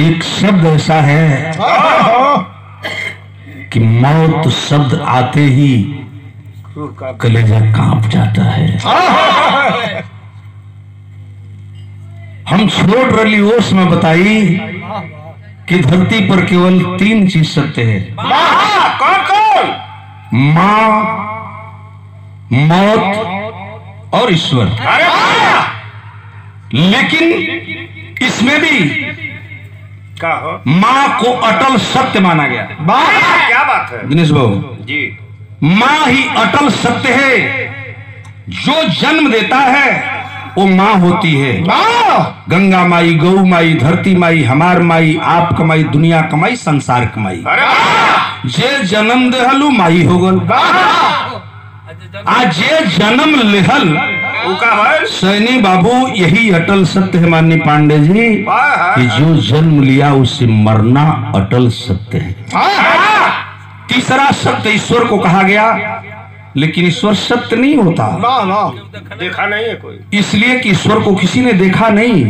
एक शब्द ऐसा है कि मौत शब्द आते ही कलेजा कांप जाता है। हम छोड़ रही ओस में बताई कि धरती पर केवल 3 चीज सत्य है। कौन कौन? मां, मौत और ईश्वर। लेकिन इसमें भी क्या हो? मां को अटल सत्य माना गया। क्या बात है दिनेश बाबू जी? मां ही अटल सत्य है। जो जन्म देता है वो मां होती है। गंगा माई, गौ माई, धरती माई, हमार माई, आप कमाई, दुनिया कमाई, संसार कमाई। जे जन्म देहलू माई हो गल। आज जे जन्म लेहल सैनी बाबू, यही अटल सत्य है माननीय पांडे जी कि जो जन्म लिया उसे मरना अटल सत्य है। तीसरा सत्य ईश्वर को कहा गया, लेकिन ईश्वर सत्य नहीं होता। देखा नहीं है कोई, इसलिए कि ईश्वर को किसी ने देखा नहीं।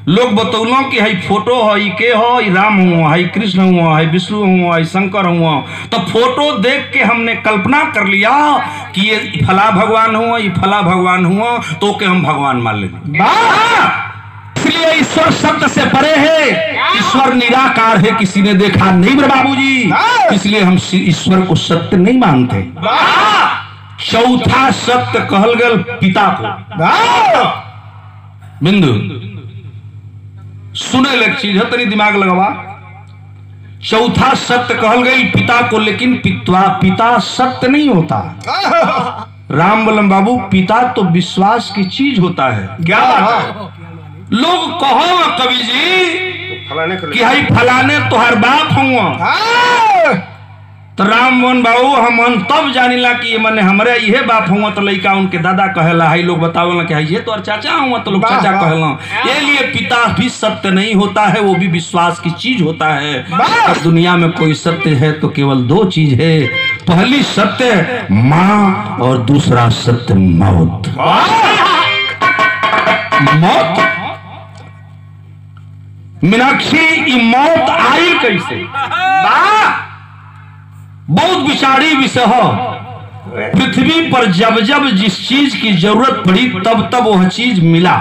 लोग बतौलों कि हई फोटो है, के हो, राम हुआ, हई कृष्ण हुआ, हई विष्णु हुआ, हई शंकर हुआ। तो फोटो देख के हमने कल्पना कर लिया कि ये फला भगवान हुआ, ये फला भगवान हुआ, तो के हम भगवान मान लेंगे। इसलिए ईश्वर शब्द से परे है। ईश्वर निराकार है, किसी ने देखा नहीं मेरे बाबूजी। इसलिए हम ईश्वर को सत्य नहीं मानते। चौथा सत्य कहल गल पिता को। बिंदु सुने लग चीज है, तनी दिमाग लगवा। चौथा सत्य कहल गई पिता को, लेकिन पिता सत्य नहीं होता। राम बलम बाबू, पिता तो विश्वास की चीज होता है। क्या बात है? लोग कहो कवि जी फलाने कि हई फलाने तोहर बाप हुआ, तो राम मोहन बाबू हम तब जानिला कि मने हमरे इहे बाप हुआ, तो लइका उनके दादा कहेला। हई लोग बतावला कि ये तो चाचा हुआ, तो लोग चाचा कहला। ये लिए पिता भी सत्य नहीं होता है, वो भी विश्वास की चीज होता है। दुनिया में कोई सत्य है तो केवल 2 चीज है। पहली सत्य मां और दूसरा सत्य मौत। मौत मीनाक्षी, ये मौत आई कैसे? बहुत विचारी विषय हो। पृथ्वी पर जब जब जिस चीज की जरूरत पड़ी तब तब वह चीज मिला,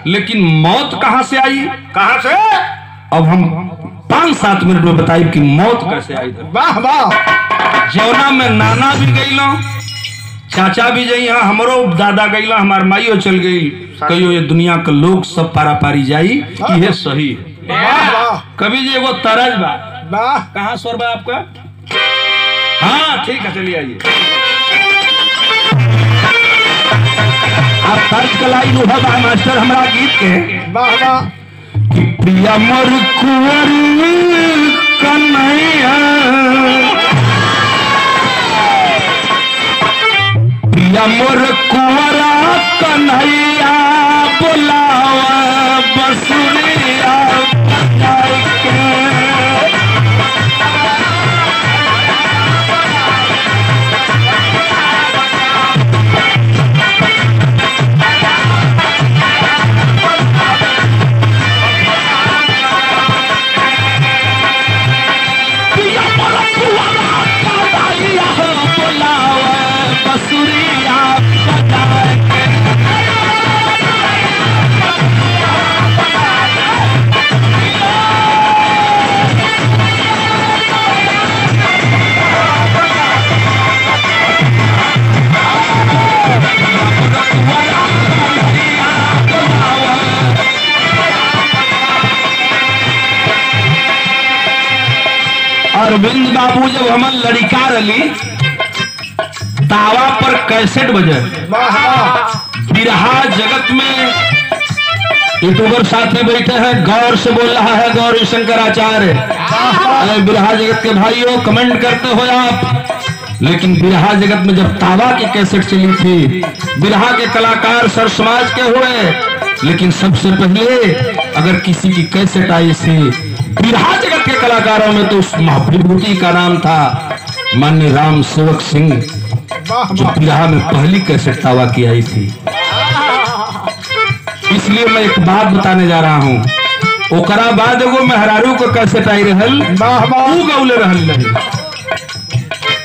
लेकिन मौत कहां से आई? कहां से? अब हम 5-7 मिनट में बताइए कि मौत कैसे आई। वाह वाह। जौना में नाना भी गईला, चाचा भी जई, हमरो दादा गईला, हमार माइयो चल गई। कहियो ये दुनिया के लोग सब पारा पारी जाई, ये सही है। कभी जी वो तरज बा, कहाँ स्वर बा आपका? हाँ ठीक है, चलिए आइए। आप तर्ज कलाई रूहा बा मास्टर हमारा गीत के। वाह वाह। कि प्रिया मोर कुंवर कन्हैया, प्रिया मोर कुंवरा कन्हैया, बुलावा बसुरिया अरविंद बाबू जब हम लड़का रही, तावा पर कैसेट बजे। बिरहा जगत में यूट्यूबर साथ में बैठे हैं, गौर से बोल रहा है गौरी शंकर आचार्य। बिरहा जगत के भाइयों कमेंट करते हो आप। लेकिन बिरहा जगत में जब तावा की कैसेट चली थी, बिरहा के कलाकार सर समाज के हुए, लेकिन सबसे पहले अगर किसी की कैसेट आई थी बिरहा जगत के कलाकारों में, तो उस महाविभूति का नाम था माननीय राम सेवक सिंह, जो बिरहा में पहली कैसेट तावा की आई थी। इसलिए मैं एक बात बताने जा रहा हूं ओकरा बाद एगो मेहरारू को कैसे टाई रहल वाह वाह तू गौले रहल नहीं,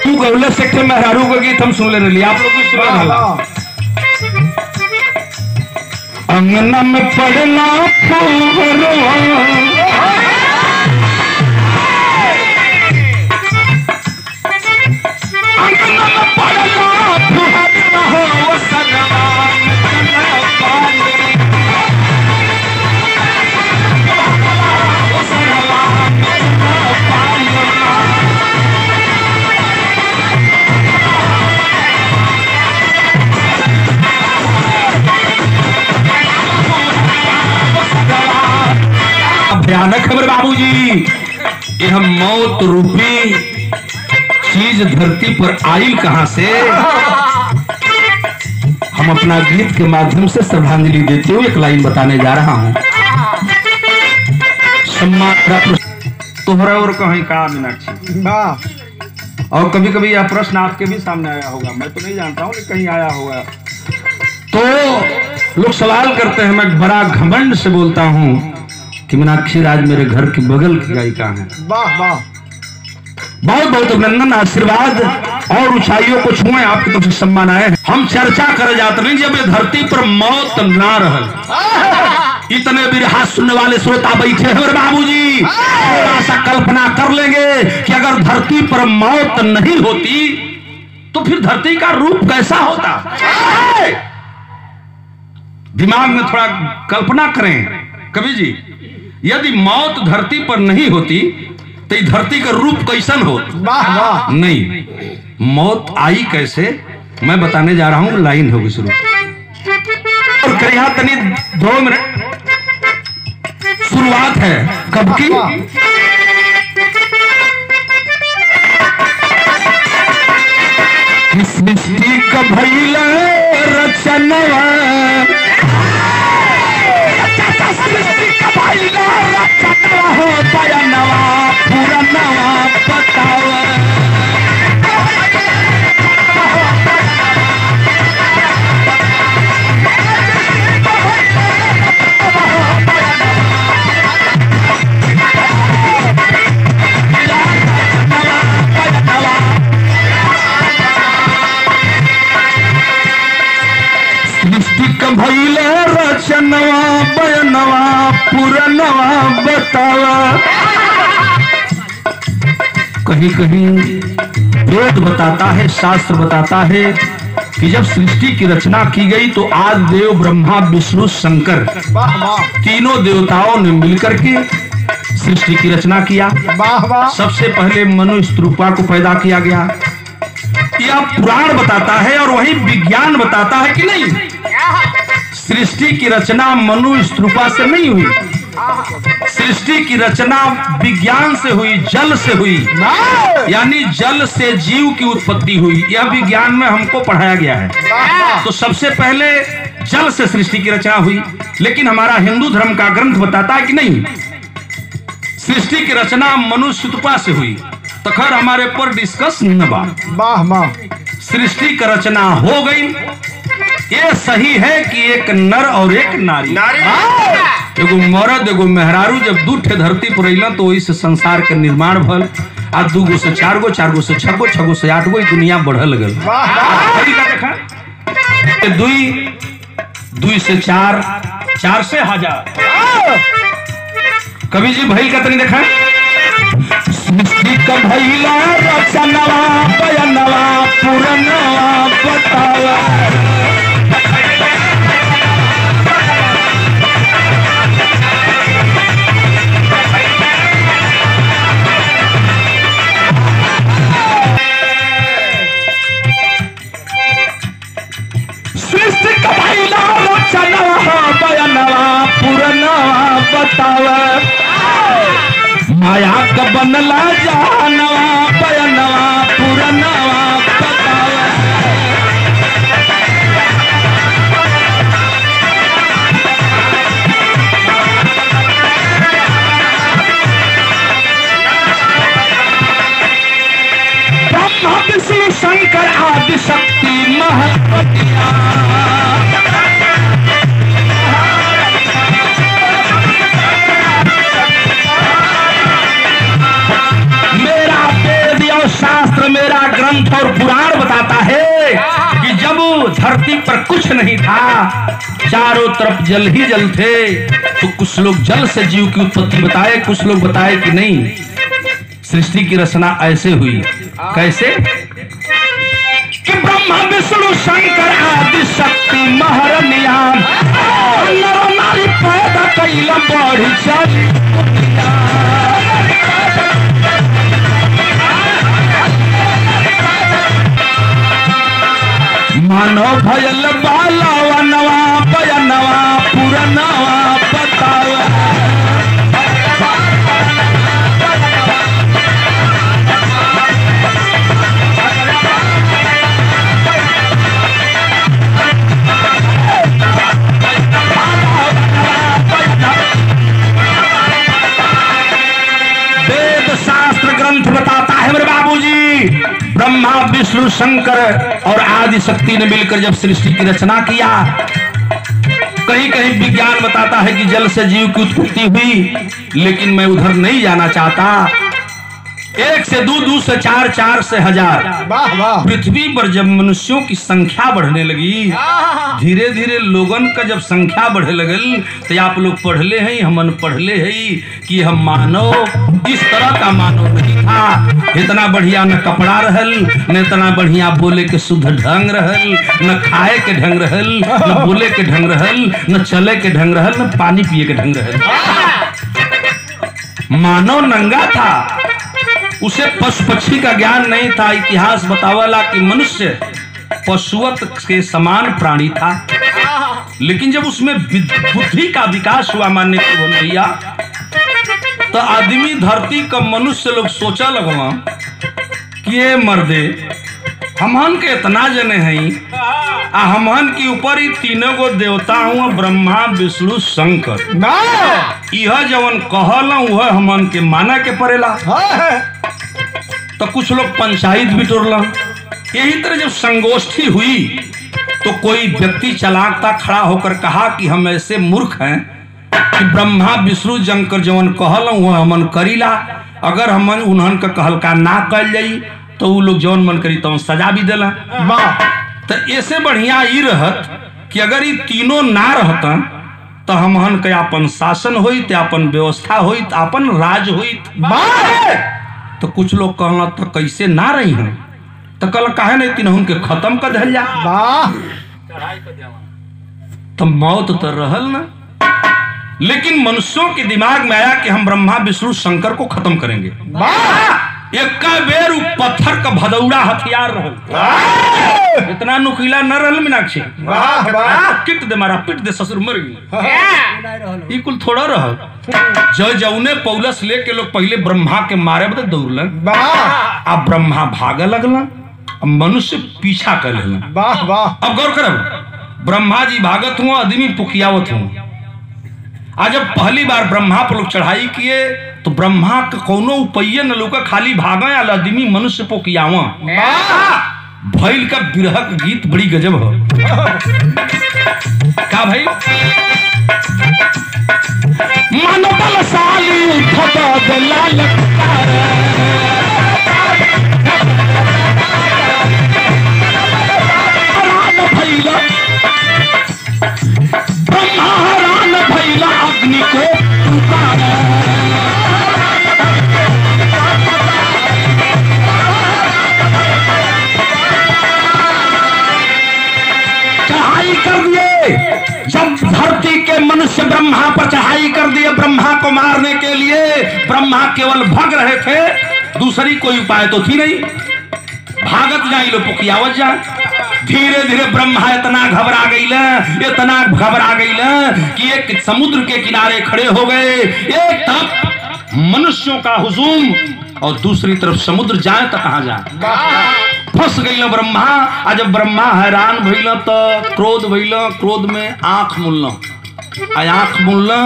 तू गौले से के मेहरारू का गीत हम सुन ले रही, आप लोग भी सुना वाह रहल। वाह अंगना में पड़ना फूलवा, अंगना में पड़ना फूलवा हो सनवा चला पानी, सनवा चला पानी। भयानक खबर बाबूजी, यह मौत रूपी चीज धरती पर आइल कहां से? हम अपना गीत के माध्यम से श्रद्धांजलि देते हुए एक लाइन बताने जा रहा हूं। सम्मान तोहरा और कहीं का मीनाक्षी, वाह और कभी कभी यह प्रश्न आपके भी सामने आया होगा, मैं तो नहीं जानता हूं लेकिन कहीं आया होगा। तो लोग सवाल करते हैं, मैं बड़ा घमंड से बोलता हूं कि मीनाक्षी राज मेरे घर के बगल की गायिका है। वाह वाह बहुत बहुत अभिनंदन, आशीर्वाद और ऊंचाइयों को छुए, आपकी तरफ से सम्मान आए हैं। हम चर्चा कर जाते नहीं, जब ये धरती पर मौत ना रहल, इतने बिरहा सुनने वाले श्रोता बैठे हैं मेरे बाबूजी, थोड़ा सा कल्पना कर लेंगे कि अगर धरती पर मौत नहीं होती तो फिर धरती का रूप कैसा होता। दिमाग में थोड़ा कल्पना करें कवि जी, यदि मौत धरती पर नहीं होती तो इस धरती का रूप कैसन हो? वाह वाह नहीं, मौत आई कैसे मैं बताने जा रहा हूं। लाइन होगी शुरू और करिया तनी 2 मिनट शुरुआत है कब की? सृष्टि का भइल रचनवा, सृष्टि का भइल रचनवा हो बयानवा पुरनवा बतावा। सृष्टि का भइल रचनवा बयानवा पुरनवा बतावा। कहीं कहीं वेद बताता है, शास्त्र बताता है कि जब सृष्टि की रचना की गई तो आज देव ब्रह्मा विष्णु शंकर वाह वाह तीनों देवताओं ने मिलकर के सृष्टि की रचना किया। वाह वाह सबसे पहले मनुष्य रूपा को पैदा किया गया, यह पुराण बताता है और वही विज्ञान बताता है कि नहीं, सृष्टि की रचना मनुष्य रूपा से नहीं हुई, सृष्टि की रचना विज्ञान से हुई, जल से हुई, यानी जल से जीव की उत्पत्ति हुई। यह विज्ञान में हमको पढ़ाया गया है। तो सबसे पहले जल से सृष्टि की रचना हुई, लेकिन हमारा हिंदू धर्म का ग्रंथ बताता है कि नहीं, सृष्टि की रचना मनुष्य रूपा से हुई। तो खैर हमारे पर डिस्कस न बा। वाह वाह सृष्टि की रचना हो गई, ये सही है कि एक नर और एक नारी, एगो मर्द एगो मेहरारू जब दू ठे धरती पर अइलन तो इस संसार के निर्माण भल। आज 2 गो से 4 गो, 4 गो से 6 गो, 6 गो से 8 गो, दुनिया बढ़ लगल। देखा 2 से 4, 4 से 1000। कवि जी भइल का तनी देखा, सृष्टि का भइला रचनवा बयानवा पुरनवा बतावा। सृष्टि का भइला रचनवा बयानवा पुरनवा बतावा। माया का बनला जानवा बयानवा पुरनवा बतावा। ब्रह्मा विष्णु शंकर आदि शक्ति महत्वतिया। चारों तरफ जल ही जल थे, तो कुछ लोग जल से जीव की उत्पत्ति बताए, कुछ लोग बताए कि नहीं सृष्टि की रचना ऐसे हुई। कैसे कि ब्रह्मा विष्णु शंकर आदि शक्ति महारनिया नर नारी पैदा कैला बढ़ी चली। मानो भयल बालावा नवा बयनवा पुरनवा बतावा। वेद शास्त्र ग्रंथ बताता है मेरे बाबूजी, ब्रह्मा विष्णु शंकर और आदि शक्ति ने मिलकर जब सृष्टि की रचना किया, कहीं कहीं विज्ञान बताता है कि जल से जीव की उत्पत्ति हुई, लेकिन मैं उधर नहीं जाना चाहता। एक से दो, दो से चार, चार से हजार। वाह वाह। पृथ्वी पर जब मनुष्यों की संख्या बढ़ने लगी, धीरे धीरे लोगन का जब संख्या बढ़े लगल, तो आप लोग पढ़ले हैं, हमन पढ़ले हैं कि हम मानव इस तरह का मानव नहीं था। इतना बढ़िया न कपड़ा रहल, न इतना बढ़िया बोले के शुद्ध ढंग रहल, न खाए के ढंग रहल, न बोले के ढंग रहल, न चले के ढंग रहल, न पानी पिए के ढंग रहल। मानव नंगा था, उसे पशु पक्षी का ज्ञान नहीं था। इतिहास बतावला कि मनुष्य पशुवत के समान प्राणी था, लेकिन जब उसमें बुद्धि का विकास हुआ मानने को भैया, तो आदमी धरती का मनुष्य लोग सोचा लगवा कि ये मर्दे हमन के इतना जने हैं, हमन के ऊपर ही तीनों गो देवता हुआ ब्रह्मा विष्णु शंकर, यह जवन कहला वह हमन के माना के पड़ेला। तो कुछ लोग पंचायत भी तोड़ला। यही तरह जब संगोष्ठी हुई, तो कोई व्यक्ति चालाक था, खड़ा होकर कहा कि हम ऐसे मूर्ख हैं कि ब्रह्मा विष्णु शंकर जवन कहला वह हमन करीला, अगर हमन उन्हन का कहल का ना कल जाई तो वो लोग जवन मन करी तो सजा भी देला। तो ऐसे बढ़िया ही रहत कि अगर ये तीनों ना रहता तो हमहन के अपन शासन होई, अपन व्यवस्था होई, अपन राज होई। तो कुछ लोग कहला तो कैसे ना रही हम, तो कल काहे नहीं तीनों के खत्म कर दिया जा, तो मौत तो रहल ना। लेकिन मनुष्यों के दिमाग में आया कि हम ब्रह्मा विष्णु शंकर को खत्म करेंगे। एक बेर पत्थर का भदौड़ा हथियार रहल, इतना नुकीला न रहल मीनाक्षी, किट दे मारा पिट दे ससुर मर गई, कुल थोड़ा रहल। जो जौने पौलस लेके लोग पहले ब्रह्मा के मारे बदे दौड़लन, अब ब्रह्मा भागे लगलन, अब मनुष्य पीछा कर लेलन। अब गौर करब, ब्रह्मा जी भागत हुआ, आदमी पुकियावत हुआ। आज जब पहली बार ब्रह्मा पर लोग चढ़ाई किए, तो ब्रह्मा का कोनो उपाय न लोग खाली भागा या आदमी मनुष्य पोकियावा। भैल का बिरह का गीत बड़ी गजब हो का भाई। मानो बलशाली खदा लाल भैला, ब्रह्मा हरान भैला अग्नि को पुकारा। जब धरती के मनुष्य ब्रह्मा पर चढ़ाई कर दिए ब्रह्मा को मारने के लिए, ब्रह्मा केवल भाग रहे थे, दूसरी कोई उपाय तो थी नहीं। भागत जाए लो पुकियावत जा। धीरे धीरे ब्रह्मा इतना घबरा गई कि एक समुद्र के किनारे खड़े हो गए। एक तरफ मनुष्यों का हुजूम और दूसरी तरफ समुद्र, जाए तो कहां जाए। फंस गई ना ब्रह्मा। आज जब ब्रह्मा हैरान भइल तो क्रोध भइल, क्रोध में आंख मुलना, आंख मुलना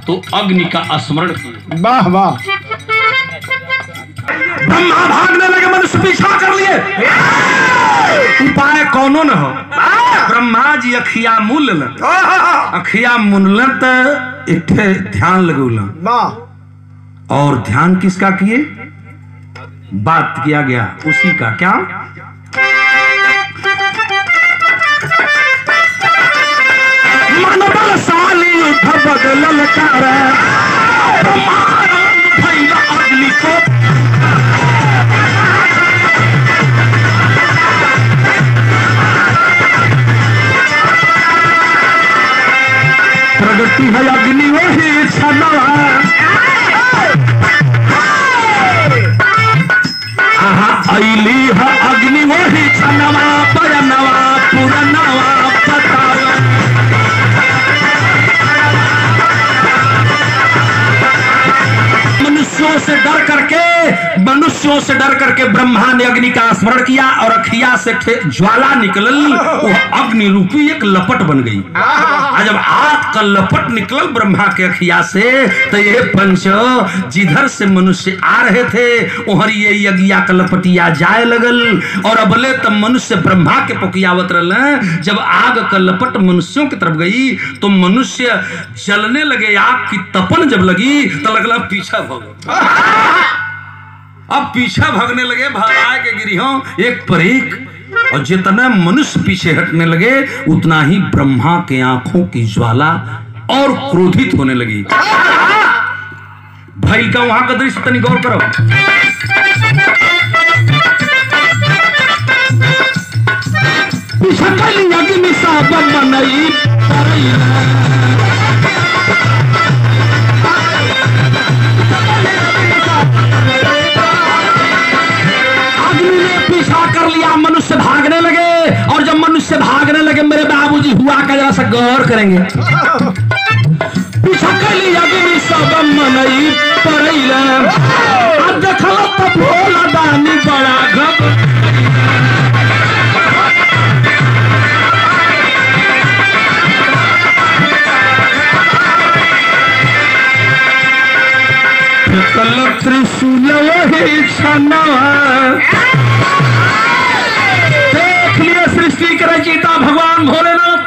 तो अग्नि का स्मरण किया। वाह वाह। ब्रह्मा भागने लगे, मनुष्य पीछा कर लिए, उपाय कोनो न हो। ब्रह्मा जी अखिया मुल, अखिया मुनल तो एक ध्यान लगौल, और ध्यान किसका किए, बात किया गया उसी का। क्या मन बलशाली युद्ध बदलल कर भइल अग्नि को प्रगति है अग्नि वही छनवा अली है अग्नि वही छनवा परनवा पुरनवा पतावा मनुष्यों से डर करके ब्रह्मा ने अग्नि का स्मरण किया और अखिया से ज्वाला निकलल वो अग्नि रूपी एक लपट बन गई। जब आग का लपट निकलल ब्रह्मा के अखिया से तो ये पंच जिधर से मनुष्य आ रहे थे उहर ये यज्ञा का लपटिया जाए लगल और अबले तब मनुष्य ब्रह्मा के पुकियावत रहल। जब आग का लपट मनुष्यों की तरफ गई तो मनुष्य जलने लगे। आग की तपन जब लगी तो लगला पीछा भग। अब पीछा भागने लगे भागा के गिरिहों एक पर एक और जितना मनुष्य पीछे हटने लगे उतना ही ब्रह्मा के आंखों की ज्वाला और क्रोधित होने लगी। भाई का वहां का दृश्य तनी गौर करो। पीछा कली अग्नि सा बनई कर लिया। मनुष्य भागने लगे और जब मनुष्य भागने लगे मेरे बाबूजी हुआ का जरा सा गौर करेंगे। पीछा कर लिया अग्नि सब मनई परैला अब देखो तो भोला दानी बड़ा घब कल त्रिशूल वही छनवा सृष्टि के रचयिता भगवान भोलेनाथ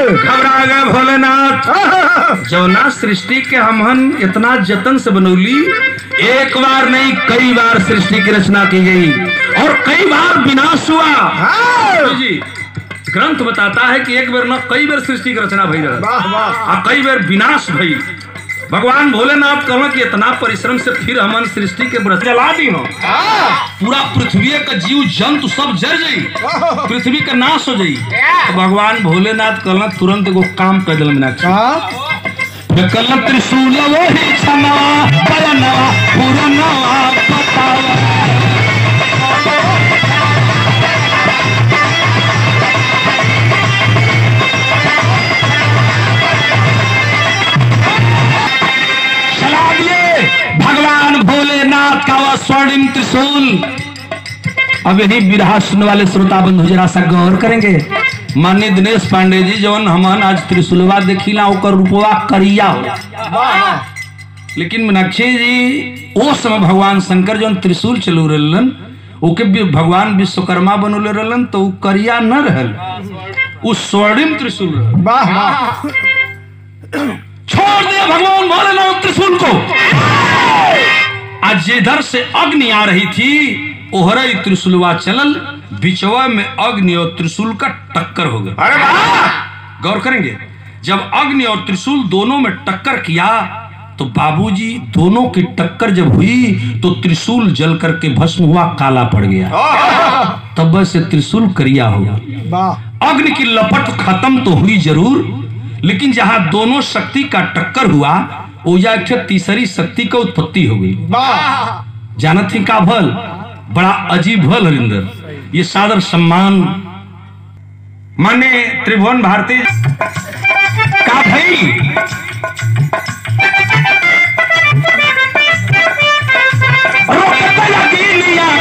घबरा गए। भोलेनाथ जो ना सृष्टि के हमहन इतना जतन से बनौली एक बार नहीं कई बार सृष्टि की रचना की गई और कई बार विनाश हुआ। जी ग्रंथ बताता है कि एक बार ना कई बार सृष्टि की रचना भई और कई बार विनाश भई। भगवान भोलेनाथ कहना कि इतना परिश्रम से फिर हमन सृष्टि के व्रत जला दी हो पूरा पृथ्वी का जीव जंतु सब जर जाई पृथ्वी का नाश हो जाई। तो भगवान भोलेनाथ कहना तुरंत एगो काम कर दिल मीनाक्षी कल त्रिशूल वही छनवा परनवा पुरनवा पतावा भगवान भोलेनाथ का वह स्वर्णिम त्रिशूल। अब यही विरहा सुनने वाले श्रोता बंधु जरा सा गौर करेंगे। माननीय दिनेश पांडे जी जवन हमन आज त्रिशूलवा देखिला ओकर रूपवा करिया हो लेकिन मीनाक्षी जी ओ समय भगवान शंकर जवन त्रिशूल चलू रहलन ओके भी भगवान विश्वकर्मा बनोले रहलन तो उ करिया न रहल उ स्वर्णिम त्रिशूल रहल। छोड़ दे भगवान भोलेनाथ त्रिशूल को। आज जिधर से अग्नि आ रही थी ओहरा त्रिशूलवा चलल बिचवा में अग्नि और त्रिशूल का टक्कर हो गया। अरे वाह गौर करेंगे जब अग्नि और त्रिशूल दोनों में टक्कर किया तो बाबूजी दोनों की टक्कर जब हुई तो त्रिशूल जल करके भस्म हुआ काला पड़ गया। तब से त्रिशूल करिया हो गया। अग्नि की लपट खत्म तो हुई जरूर लेकिन जहां दोनों शक्ति का टक्कर हुआ ऊर्जा तीसरी शक्ति का उत्पत्ति हो गई। जानत ही का भल बड़ा अजीब भल हरिंदर ये सादर सम्मान माने त्रिभुवन भारती का भाई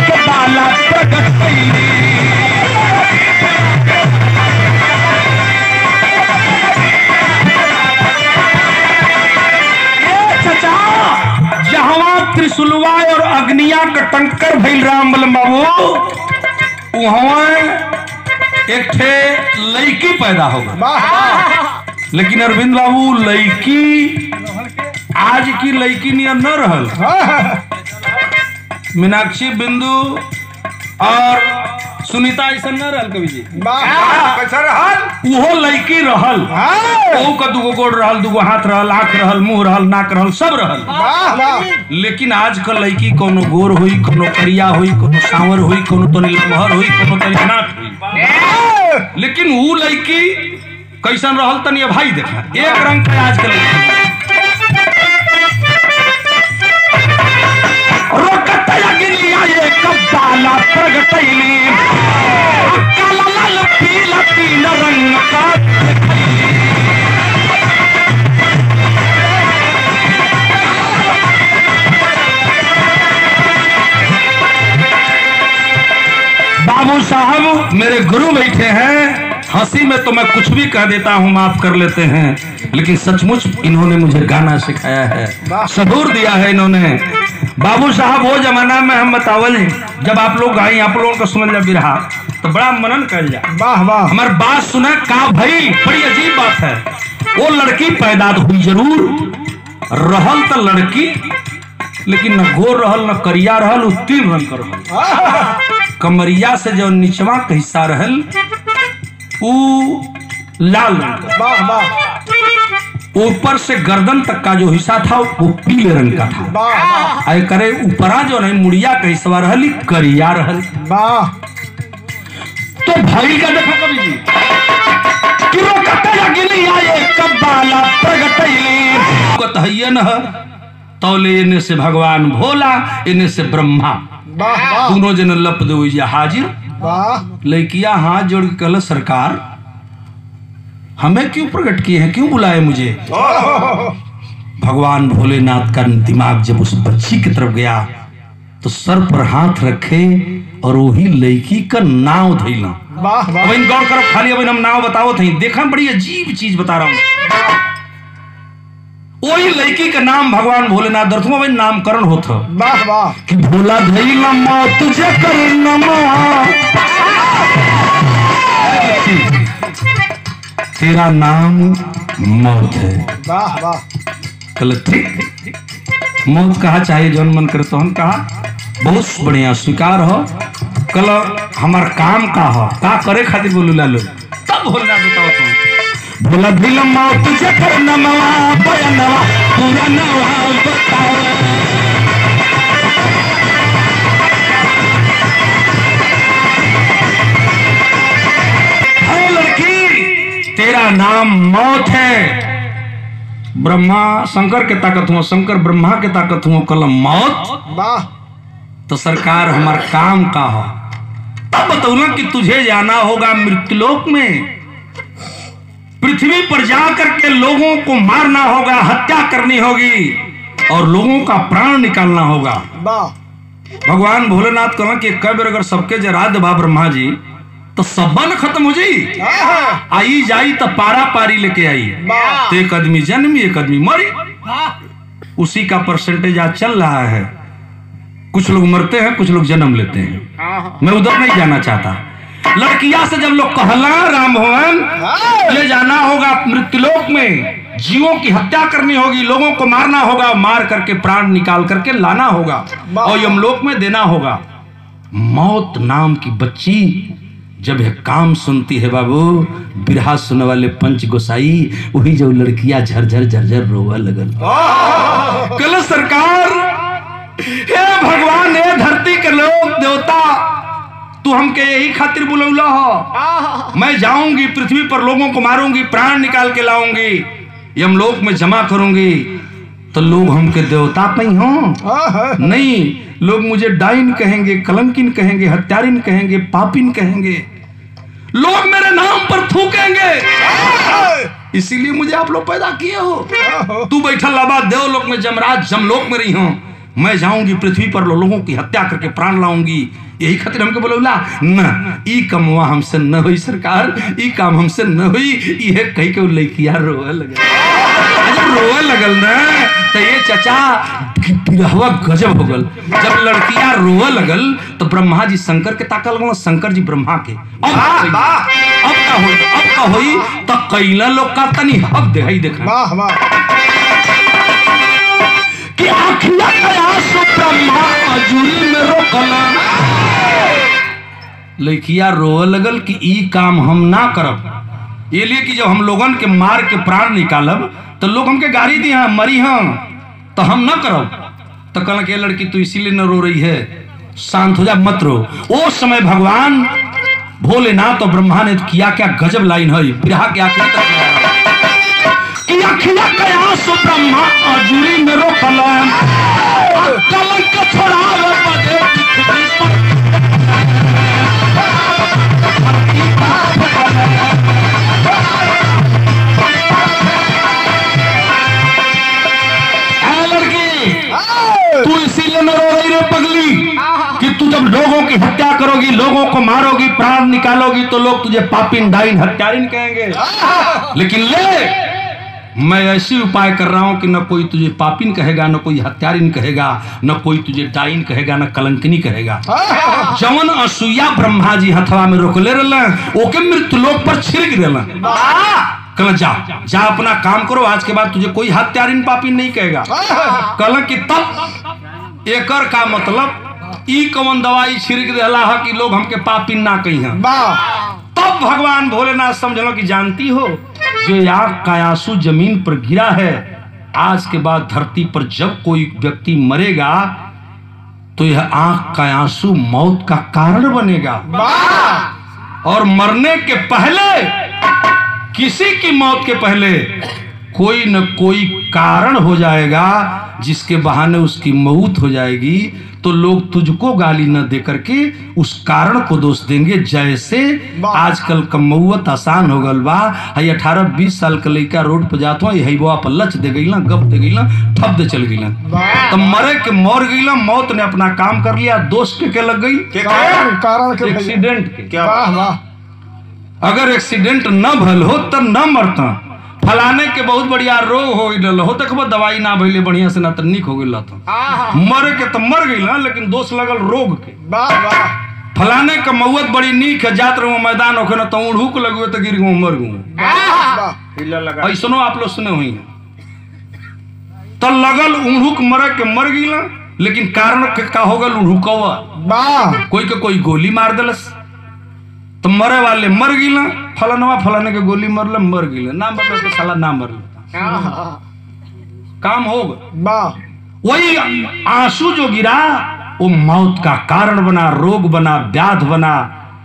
के बाला प्रगट त्रिशूलवा और अग्निया का टंकर भइल राम बलम बाबू वहां एक ठे लड़की पैदा हो गई लेकिन अरविंद बाबू लड़की आज की लड़की नहीं न रहल। मीनाक्षी बिंदु और सुनीता ऐसा न रहल कवि जी, कैसा रहल? वो लड़की रहल, ओ का दुगो गोड़ रहल, दुगो हाथ रहल, आंख रहल, मुंह रहल, नाक रहल, सब रहल। वाह वाह। लेकिन आज कल लड़की कोनो गोर हुई, कोनो करिया हुई, कोनो सांवर हुई, कोनो तो नीलमहर हुई, कोनो तो नाक हुई। लेकिन वो लड़की कैसन रहल तनी भाई देखा, एक रंग का आज कल पीला पीला रंग का बाबू साहब मेरे गुरु बैठे हैं, हंसी में तो मैं कुछ भी कह देता हूँ, माफ कर लेते हैं, लेकिन सचमुच इन्होंने मुझे गाना सिखाया है, सबूर दिया है इन्होंने। बाबू साहब वो जमाना में हम बतावल जब आप लोग गाई, आप लोगों को सुन जा बिरहा तो बड़ा मनन कर जा। वाह वाह। हमारी बात सुना का भाई, बड़ी अजीब बात है। वो लड़की पैदा हुई जरूर, रहल तो लड़की, लेकिन न गोर रहल न करिया रहल, उ 3 रंग कर रहल। कमरिया से जो निचवा का हिस्सा रहल उ लाल रंग का, वाह वाह। ऊपर से गर्दन तक का जो हिस्सा था वो पीले रंग का था। वाह आए करे ऊपरा जो नहीं मुड़िया का हिस्सा रहल करिया रहल। वाह। तो भाई का देखा कवि जी कि रोकते लगिनी आए कब्बाला प्रगटैली कतहिए न तौले, इन्हें से भगवान भोला, इन्हें से ब्रह्मा, वाह वाह। दोनों जन लप दे हाजिर। वाह। लड़किया हाथ जोड़ के कहल, सरकार हमें क्यों प्रकट किए हैं, क्यों बुलाए मुझे? भगवान भोलेनाथ का दिमाग जब उस बच्ची की तरफ गया तो सर पर हाथ रखे और वही लड़की का नाव धैला। वाह वाह। अब गौर करो खाली, अब हम नाव बताओ थे, देखा बड़ी अजीब चीज बता रहा हूं। वही लड़की का नाम भगवान भोलेनाथ दर्शुआ भाई नामकरण होता। वाह वाह। कि भोला धैला मौत तुझे कर तेरा नाम मौत है। वाह वाह। कल ठीक मौत कहा चाहिए जौन मन करे तो हम कहा बहुत बढ़िया स्वीकार हो। कल हमार काम का हो, का करे खातिर बोलू लालो तब भोलना बताओ तुम। भोला दिल मौत तुझे कर नमवा बयनवा पूरा नवा बताओ। हे लड़की तेरा नाम मौत है। ब्रह्मा शंकर के ताकत हुआ, शंकर ब्रह्मा के ताकत हुआ, कलम मौत। वाह। तो सरकार हमार काम का हो तब बतौना कि तुझे जाना होगा मृत्युलोक में, पृथ्वी पर जाकर के लोगों को मारना होगा, हत्या करनी होगी और लोगों का प्राण निकालना होगा। वाह। भगवान भोलेनाथ कहना कि कब्र अगर सबके जरा दबा ब्रह्मा जी तो सबन खत्म हो जाई, आई जाई तो पारा पारी लेके आई। तो एक आदमी जन्मी एक आदमी मरी, उसी का परसेंटेज आज चल रहा है। कुछ लोग मरते हैं, कुछ लोग जन्म लेते हैं। मैं उधर नहीं जाना चाहता। लड़किया से जब लोग कहला राम भवन ले जाना होगा मृत्युलोक में, जीवों की हत्या करनी होगी, लोगों को मारना होगा, मार करके प्राण निकाल करके लाना होगा और यमलोक में देना होगा। मौत नाम की बच्ची जब यह काम सुनती है बाबू, बिरहा सुनने वाले पंच गोसाई, वही जो लड़कियां झरझर झरझर रोवा लगल। कल सरकार हे भगवान, हे धरती के लोग देवता, तू हमके यही खातिर बुलौला हो। मैं जाऊंगी पृथ्वी पर, लोगों को मारूंगी, प्राण निकाल के लाऊंगी, यमलोक में जमा करूंगी, तो लोग हमके देवता पई हो नहीं, लोग मुझे डाइन कहेंगे, कलंकिन कहेंगे, हत्यारिन कहेंगे, पापिन कहेंगे, लोग मेरे नाम पर थूकेंगे। इसीलिए मुझे आप लोग पैदा किए हो। तू बैठल लाबा देवलोक में जमराज जमलोक में रही हो, मैं जाऊंगी पृथ्वी पर, लोगों की हत्या करके प्राण लाऊंगी, यही खातिर हमके बोलौला न। ई कमवा हमसे न हुई सरकार, ई काम हमसे न हुई। ये कहीं के लड़किया रोवे लगल, जब रोवे लगल न तो ये चचा बिरहवा गजब हो गल। जब लड़कियां रोवे लगल तो ब्रह्मा जी शंकर के ताकल लगल, शंकर जी ब्रह्मा के। अब का होई तो कैला लोग का तनी हब दे ही देखा। वाह वाह। कि आखिया कयास ब्रह्मा अजूरी में रोकला, लड़किया रोए लगल कि ई काम हम ना करब, ये लिए कि जब हम लोगन के मार के प्राण निकालब तो लोग हमके गाड़ी दी हाँ मरी हाँ तो हम ना करब। तो कहला कि लड़की तू इसीलिए न रो रही है, शांत हो जा, मत रो। उस समय भगवान भोलेनाथ और ब्रह्मा ने किया क्या गजब लाइन है बिरहा के आखिरी तक कि अखिया कयास ब्रह्मा अजूरी में रोकल कलंक छोड़ावे बदे तू इसीलिए न रो रही रे पगली कि तू जब लोगों की हत्या करोगी, लोगों को मारोगी, प्राण निकालोगी तो लोग तुझे पापिन डाइन हत्यारिन कहेंगे। लेकिन ले मैं ऐसी उपाय कर रहा हूं कि न कोई तुझे पापिन कहेगा, न कोई हत्यारिन कहेगा, न कोई तुझे डाइन कहेगा, न कलंकिनी कहेगा। जवन असूया ब्रह्मा जी हथवा में रोकले रहल ओके मृत्यु लोक पर छिड़क देला। कल जा अपना काम करो, आज के बाद तुझे कोई हत्यारिन पापिन नहीं कहेगा। कल कि तब एकर का मतलब ई कौन दवाई छिड़क देला है कि लोग हमके पापिन ना कही हैं। तब भगवान भोलेनाथ समझलो कि जानती हो जो आग का आंसू जमीन पर गिरा है, आज के बाद धरती पर जब कोई व्यक्ति मरेगा तो यह आंख का आंसू मौत का कारण बनेगा। और मरने के पहले, किसी की मौत के पहले कोई न कोई कारण हो जाएगा जिसके बहाने उसकी मौत हो जाएगी, तो लोग तुझको गाली न दे करके उस कारण को दोष देंगे। जैसे आजकल का मौत आसान हो गल बा, 18-20 साल का लड़का रोड पर जाता है पर लच दे गई ना, गप दे गई ना, ठप दे चल गई ना, तो मरे के मर गई ना, मौत ने अपना काम कर लिया। दोष के लग गई कारण एक्सीडेंट के। क्या अगर एक्सीडेंट न भल हो तो न मरता। फलाने के बहुत बढ़िया रोग हो गई हो, देखो दवाई ना भइले बढ़िया से ना तो निक हो गई, मरे के तो मर गई ना, लेकिन दोष लगल रोग के। फलाने का मौत बड़ी नीक है, जात रहो मैदान होके ना तो उड़ू को लगे तो गिर गो मर गो। ऐसनो आप लोग सुने हुई तो लगल उड़ूक मरे के मर गई ना, लेकिन कारण का हो गल उड़ूकवा कोई के कोई गोली मार दिलस तो मरे वाले मर गई ना, फलानवा फलाने के गोली मरल मर गई ना, मरल तो साला ना मरल, काम हो गया। वही आंसू जो गिरा वो मौत का कारण बना, रोग बना, व्याध बना।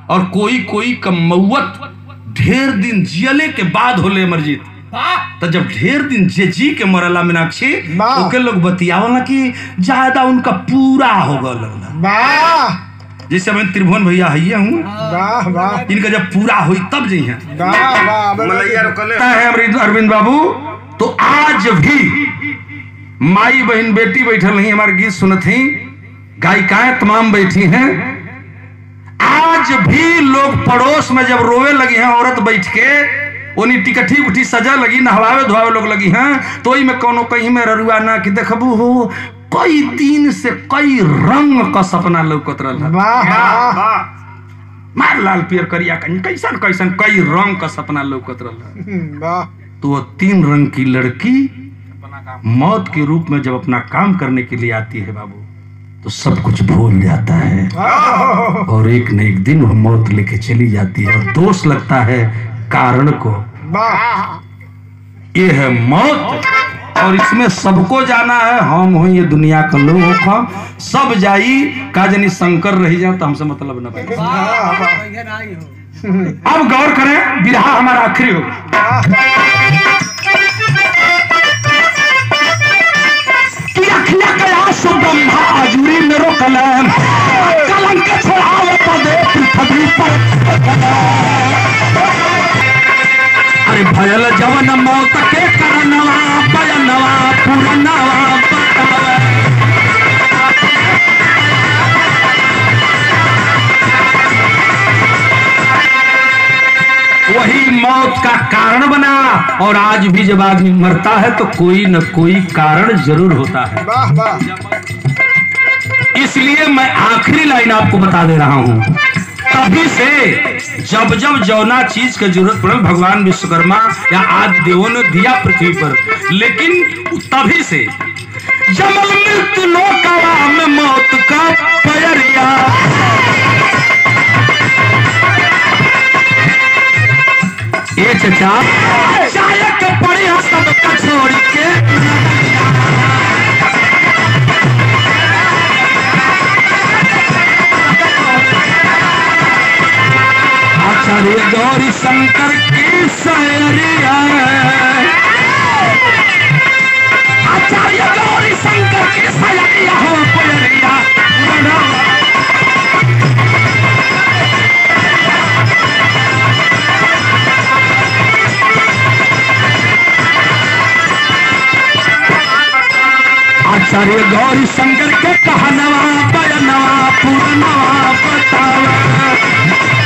और कोई कोई का मौत ढेर दिन जियले के बाद होले मरजीत, तो जब ढेर दिन जी के मरला मीनाक्षी ओके लोग बतियावला कि ज्यादा उनका पूरा हो गल। जैसे मैं त्रिभुवन भैया है हूँ, इनका जब पूरा हुई तब जी है अरविंद बाबू। तो आज भी माई बहन बेटी बैठल नहीं, हमारे गीत सुनत ही, गायिकाएं तमाम बैठी हैं। आज भी लोग पड़ोस में जब रोवे लगी हैं, औरत बैठ के उन्हीं टिकठी उठी सजा लगी, नहवावे धोवावे लोग लगी हैं, तो में कोनो कहीं में ररुआ ना कि देखबू हो कई दिन से कई रंग का सपना लौकत रहा, मार लाल पियर करिया कैसन कैसन कई रंग का सपना लौकत रहा। तो वो 3 रंग की लड़की मौत के रूप में जब अपना काम करने के लिए आती है बाबू, तो सब कुछ भूल जाता है और एक न एक दिन वह मौत लेके चली जाती है। और दोष लगता है कारण को, ये है मौत। और इसमें सबको जाना है, हम हो ये दुनिया का लोग हो, सब जाई का जनी शंकर रही जाए तो हमसे मतलब न पाए। अब गौर करें, बिरहा हमारा आखिरी हो। अजूरी में रोकल कलंक छोड़ावे पदे पृथ्वी पर। अरे भयल जवन मौत के करनवा बयनवा पुरनवा बतावे। वही मौत का कारण बना। और आज भी जब आदमी मरता है तो कोई न कोई कारण जरूर होता है। इसलिए मैं आखिरी लाइन आपको बता दे रहा हूं, तभी से जब जब जौना चीज की जरूरत पड़े भगवान विश्वकर्मा या आदि देवों ने दिया पृथ्वी पर, लेकिन तभी से जमल मृत्यु लोकवा में मौत का पैरिया। चाय के पड़ी हो सब छोड़ के आचार्य गौरी शंकर की सैरिया आचार्य गौरी शंकर की सैरिया हो पुरिया आचार्य गौरी शंकर के कहनवा बयनवा पूर्णवा बतावा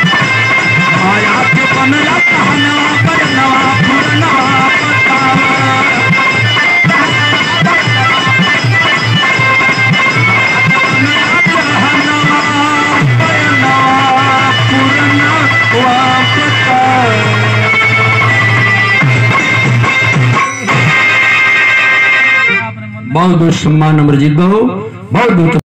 आया के बनया कहनवा बयनवा पूर्णवा बतावा कहनवा बयनवा पूर्णवा बहुत बहुत सम्मान अमरजीत बाबू बहुत बहुत